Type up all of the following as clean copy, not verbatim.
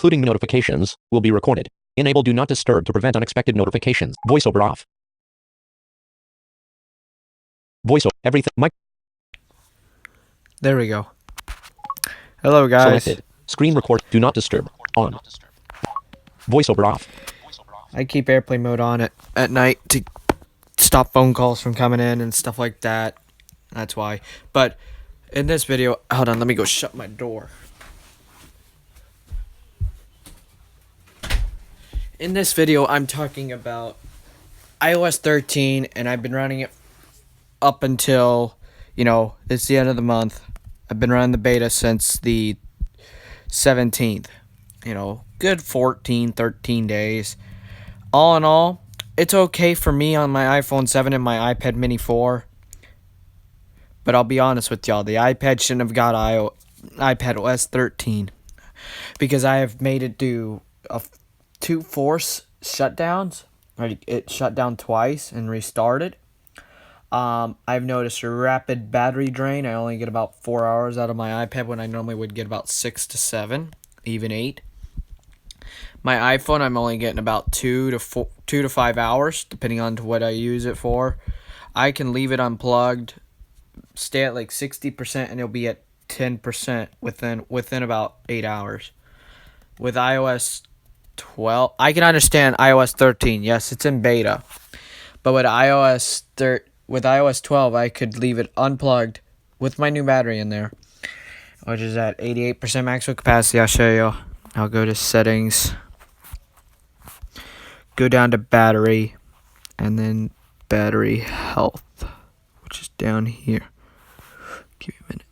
including notifications, will be recorded. Enable Do Not Disturb to prevent unexpected notifications. VoiceOver off. VoiceOver everything. Mic There we go. Hello, guys. selected. Screen record. Do not disturb. On. VoiceOver off. I keep airplane mode on at night to stop phone calls from coming in and stuff like that. That's why. But in this video, hold on, let me go shut my door. In this video, I'm talking about iOS 13, and I've been running it up until, it's the end of the month. I've been running the beta since the 17th. Good 14, 13 days. All in all, it's okay for me on my iPhone 7 and my iPad mini 4. But I'll be honest with y'all, the iPad shouldn't have got iPad OS 13. Because I have made it do 2 force shutdowns. It shut down twice and restarted. I've noticed a rapid battery drain. I only get about 4 hours out of my iPad when I normally would get about 6 to 7, even 8. My iPhone, I'm only getting about 2 to 5 hours, depending on what I use it for. I can leave it unplugged, stay at like 60%, and it'll be at 10% within about 8 hours. With iOS 12, I can understand iOS 13. Yes, it's in beta, but with iOS 12, I could leave it unplugged with my new battery in there, which is at 88% maximum capacity. I'll show you. I'll go to settings, go down to battery, and then battery health, which is down here. Give me a minute.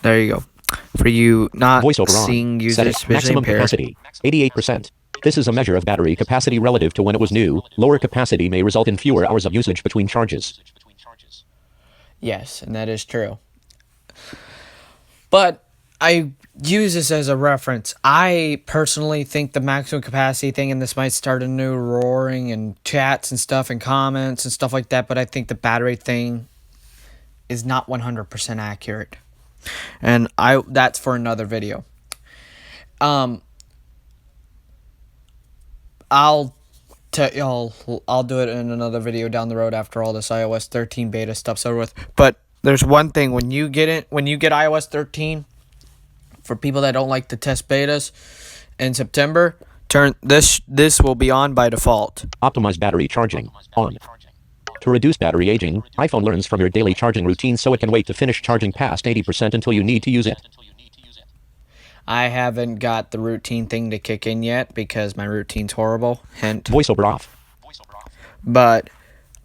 There you go. For you not seeing users visually impaired. Capacity, 88%. This is a measure of battery capacity relative to when it was new. Lower capacity may result in fewer hours of usage between charges. Yes, and that is true. But I use this as a reference. I personally think the maximum capacity thing, and this might start a new roaring and chats and stuff and comments and stuff like that, but I think the battery thing is not 100% accurate. And that's for another video. I'll do it in another video down the road after all this iOS 13 beta stuff's over with. But there's one thing, when you get iOS 13, for people that don't like the test betas in September, this will be on by default. Optimize battery charging. On. To reduce battery aging, iPhone learns from your daily charging routine so it can wait to finish charging past 80% until you need to use it. I haven't got the routine thing to kick in yet because my routine's horrible. Hint. VoiceOver off. But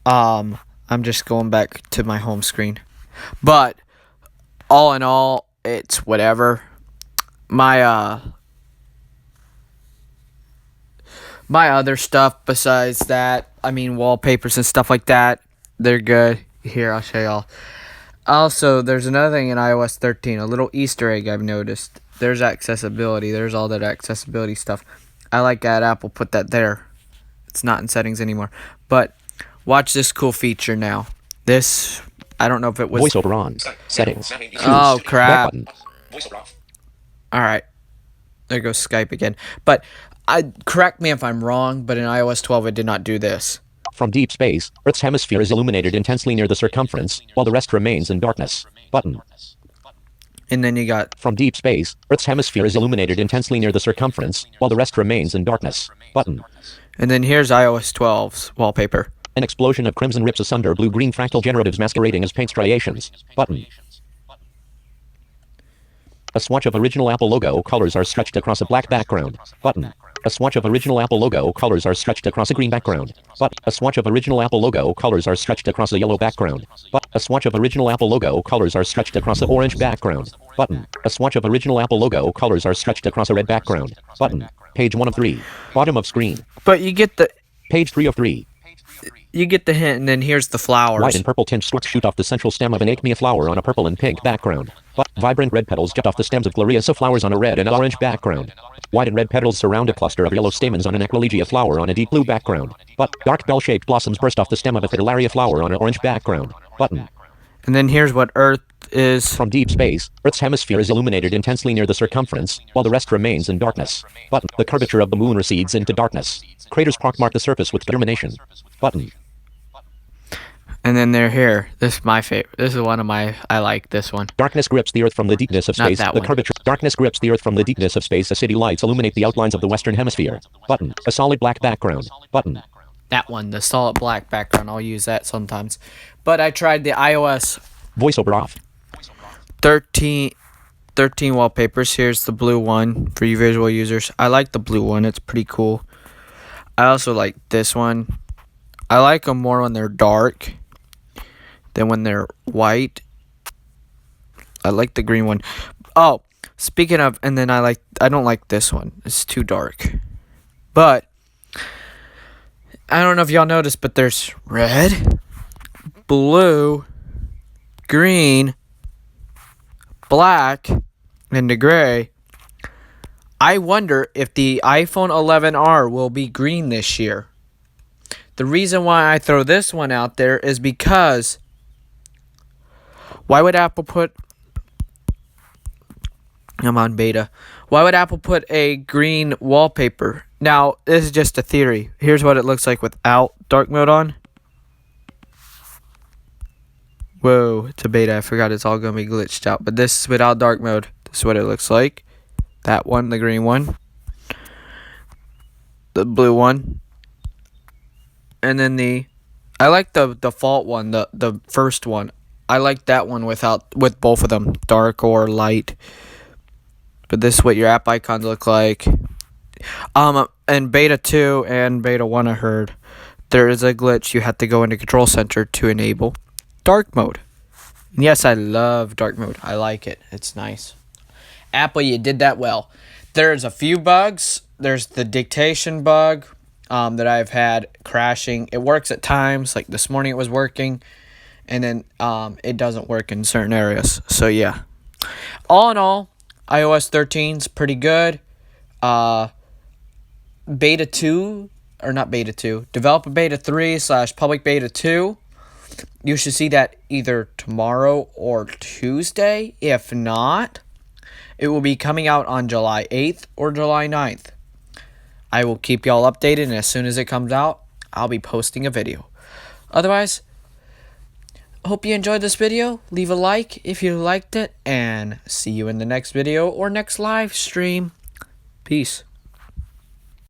I'm just going back to my home screen. But all in all, it's whatever. My other stuff besides that, wallpapers and stuff like that, they're good. Here, I'll show y'all. Also, there's another thing in iOS 13, a little Easter egg I've noticed. There's accessibility. There's all that accessibility stuff. I like that Apple put that there. It's not in settings anymore. But watch this cool feature now. This, I don't know if it was... VoiceOver on. Settings. Oh, crap. VoiceOver off. Alright. There goes Skype again. But correct me if I'm wrong, but in iOS 12 it did not do this. From deep space, Earth's hemisphere is illuminated intensely near the circumference, while the rest remains in darkness. Button. And then you got... From deep space, Earth's hemisphere is illuminated intensely near the circumference, while the rest remains in darkness. Button. And then here's iOS 12's wallpaper. An explosion of crimson rips asunder blue-green fractal generatives masquerading as paint striations. Button. A swatch of original Apple logo colors are stretched across a black background. Button. A swatch of original Apple logo colors are stretched across a green background. But a swatch of original Apple logo colors are stretched across a yellow background. But a swatch of original Apple logo colors are stretched across an orange background. Button. A swatch of original Apple logo colors are stretched across a red background. Button. Page 1 of 3. Bottom of screen. But you get the... Page 3 of 3. You get the hint, and then here's the flowers. White and purple tinge stalks shoot off the central stem of an acmea flower on a purple and pink background. But vibrant red petals jut off the stems of gloriosa flowers on a red and orange background. White and red petals surround a cluster of yellow stamens on an equilegia flower on a deep blue background. But dark bell-shaped blossoms burst off the stem of a fritillaria flower on an orange background. Button. And then here's what Earth is From deep space, Earth's hemisphere is illuminated intensely near the circumference, while the rest remains in darkness. Button. The curvature of the moon recedes into darkness. Craters pockmark the surface with determination. Button. and then they're here. This is my favorite. This is one of my. I like this one. Darkness grips the Earth from the deepness of Not space. that The one. curvature. Darkness grips the Earth from the deepness of space. As city lights illuminate the outlines of the western hemisphere. Button. A solid black background. Button. That one, the solid black background. I'll use that sometimes. But I tried the iOS Voiceover off. 13 wallpapers. Here's the blue one for you visual users. I like the blue one. It's pretty cool. I also like this one. I like them more when they're dark than when they're white. I like the green one. Oh, speaking of, and then I don't like this one. It's too dark. But I don't know if y'all noticed, but there's red, blue, green, black, and the gray. I wonder if the iPhone 11R will be green this year. The reason why I throw this one out there is because why would Apple put... I'm on beta. Why would Apple put a green wallpaper? Now, this is just a theory. Here's what it looks like without dark mode on. Whoa, it's a beta. I forgot it's all going to be glitched out. But this is without dark mode. This is what it looks like. That one, the green one. The blue one. And then I like the default one, the first one. I like that one with both of them, dark or light. But this is what your app icons look like. And beta 2 and beta 1, I heard there is a glitch. You have to go into Control Center to enable dark mode. And yes, I love dark mode. I like it. It's nice. Apple, you did that well. There's a few bugs. There's the dictation bug that I've had crashing. It works at times. Like this morning it was working. And then it doesn't work in certain areas. So yeah. All in all, iOS 13 is pretty good. Beta 2, or not beta 2, developer beta 3 / public beta 2. You should see that either tomorrow or Tuesday. If not, it will be coming out on July 8th or July 9th. I will keep y'all updated, and as soon as it comes out, I'll be posting a video. Otherwise, hope you enjoyed this video. Leave a like if you liked it, and see you in the next video or next live stream. Peace.